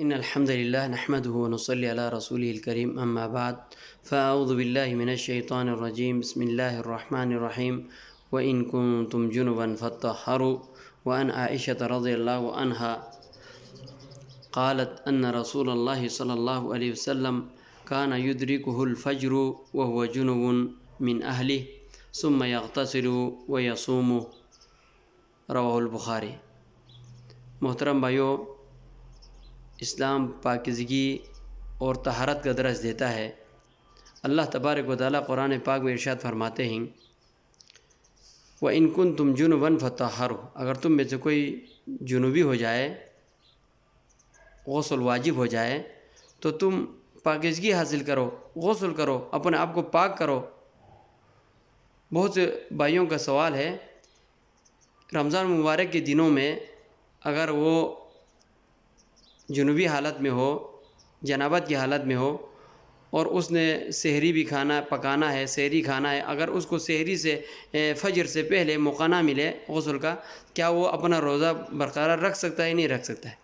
ان الحمد لله نحمده ونصلي على رسوله الكريم اما بعد فاعوذ بالله من الشيطان الرجيم بسم الله الرحمن الرحيم وان كنتم جنبا فطهروا وعن عائشة رضي الله عنها قالت ان رسول الله صلى الله عليه وسلم كان يدركه الفجر وهو جنب من اهله ثم يغتسل ويصوم رواه البخاری۔ محترم بھائیو، اسلام پاکیزگی اور طہارت کا درس دیتا ہے۔ اللہ تبارک و تعالیٰ قرآن پاک میں ارشاد فرماتے ہیں وَإِن كُنتُمْ جُنُبًا فَطَهَّرُوا، اگر تم میں سے کوئی جنوبی ہو جائے، غسل واجب ہو جائے تو تم پاکیزگی حاصل کرو، غسل کرو، اپنے آپ کو پاک کرو۔ بہت سے بھائیوں کا سوال ہے، رمضان مبارک کے دنوں میں اگر وہ جنوبی حالت میں ہو، جنابت کی حالت میں ہو اور اس نے سحری بھی پکانا ہے، سحری کھانا ہے، اگر اس کو سحری سے فجر سے پہلے موقع نہ ملے غسل کا، کیا وہ اپنا روزہ برقرار رکھ سکتا ہے؟ نہیں رکھ سکتا ہے۔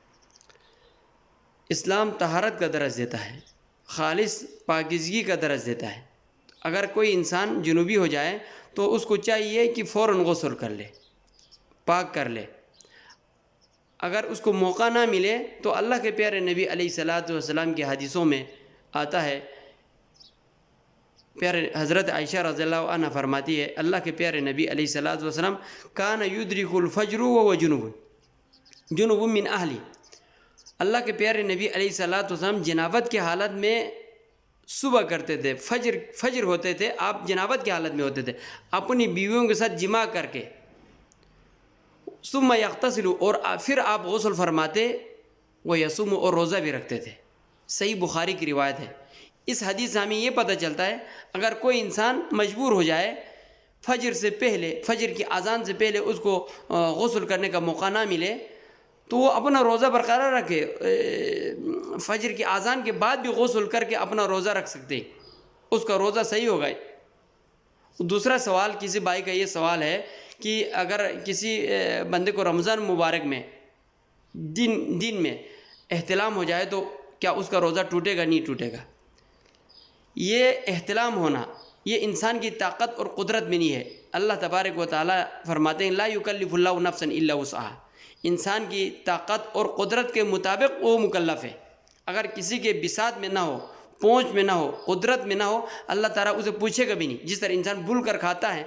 اسلام طہارت کا درس دیتا ہے، خالص پاکیزگی کا درس دیتا ہے۔ اگر کوئی انسان جنوبی ہو جائے تو اس کو چاہیے کہ فوراً غسل کر لے، پاک کر لے۔ اگر اس کو موقع نہ ملے تو اللہ کے پیارے نبی علیہ الصلاۃ والسلام کی حدیثوں میں آتا ہے، پیارے حضرت عائشہ رضی اللہ عنہ فرماتی ہے، اللہ کے پیارے نبی علیہ الصلاۃ والسلام کان یدرک الفجر وهو جنوب من اہلی، اللہ کے پیارے نبی علیہ الصلاۃ والسلام جنابت کی حالت میں صبح کرتے تھے، فجر ہوتے تھے، آپ جنابت کی حالت میں ہوتے تھے، اپنی بیویوں کے ساتھ جماع کر کے، ثم یغتسل، اور پھر آپ غسل فرماتے، وہ یصوم، اور روزہ بھی رکھتے تھے۔ صحیح بخاری کی روایت ہے۔ اس حدیث سے ہمیں یہ پتہ چلتا ہے اگر کوئی انسان مجبور ہو جائے، فجر سے پہلے، فجر کی اذان سے پہلے اس کو غسل کرنے کا موقع نہ ملے تو وہ اپنا روزہ برقرار رکھے، فجر کی اذان کے بعد بھی غسل کر کے اپنا روزہ رکھ سکتے، اس کا روزہ صحیح ہوگا۔ دوسرا سوال، کسی بھائی کا یہ سوال ہے کہ اگر کسی بندے کو رمضان مبارک میں دن میں احتلام ہو جائے تو کیا اس کا روزہ ٹوٹے گا؟ نہیں ٹوٹے گا۔ یہ احتلام ہونا یہ انسان کی طاقت اور قدرت میں نہیں ہے۔ اللہ تبارک و تعالیٰ فرماتے ہیں لا یکلف اللہ نفسا الا وسعها، انسان کی طاقت اور قدرت کے مطابق وہ مکلف ہے۔ اگر کسی کے بساط میں نہ ہو، پہنچ میں نہ ہو، قدرت میں نہ ہو، اللہ تعالیٰ اسے پوچھے گا بھی نہیں۔ جس طرح انسان بھول کر کھاتا ہے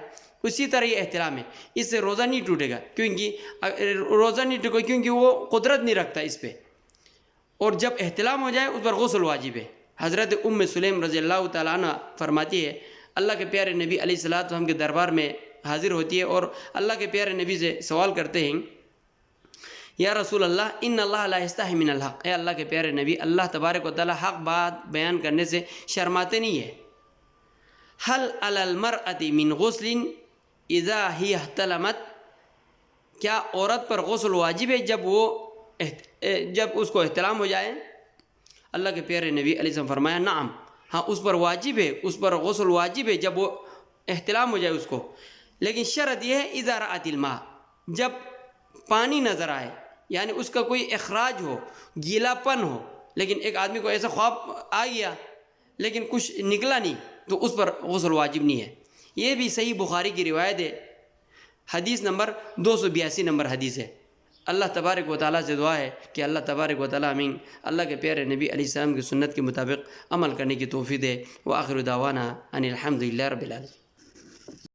اسی طرح یہ احتلام ہے، اس سے روزہ نہیں ٹوٹے گا، کیونکہ وہ قدرت نہیں رکھتا اس پہ۔ اور جب احتلام ہو جائے اس پر غسل واجب ہے۔ حضرت ام سلیم رضی اللہ تعالیٰ عنہ فرماتی ہے، اللہ کے پیارے نبی علیہ الصلوۃ والسلام کے دربار میں حاضر ہوتی ہے اور اللہ کے پیارے نبی سے سوال کرتے ہیں، یا رسول اللہ ان اللہ لا یستحی من الحق، اے اللہ کے پیارے نبی، اللہ تبارک و تعالیٰ حق بات بیان کرنے سے شرماتے نہیں ہے۔ هل علی المرأة من غسل اذا ہی احتلمت، کیا عورت پر غسل واجب ہے جب اس کو احتلام ہو جائے؟ اللہ کے پیارے نبی علیہ السلام فرمایا نعم، ہاں اس پر واجب ہے، اس پر غسل واجب ہے جب وہ احتلام ہو جائے اس کو، لیکن شرط یہ ہے اذا رأت الماء، جب پانی نظر آئے، یعنی اس کا کوئی اخراج ہو، گیلا پن ہو، لیکن ایک آدمی کو ایسا خواب آ گیا لیکن کچھ نکلا نہیں تو اس پر غسل واجب نہیں ہے۔ یہ بھی صحیح بخاری کی روایت ہے، حدیث نمبر 282 نمبر حدیث ہے۔ اللہ تبارک و تعالیٰ سے دعا ہے کہ اللہ تبارک و تعالیٰ ہمیں اللہ کے پیارے نبی علیہ السلام کی سنت کے مطابق عمل کرنے کی توفیق دے۔ وآخر دعوانا ان الحمد للہ رب العالمین۔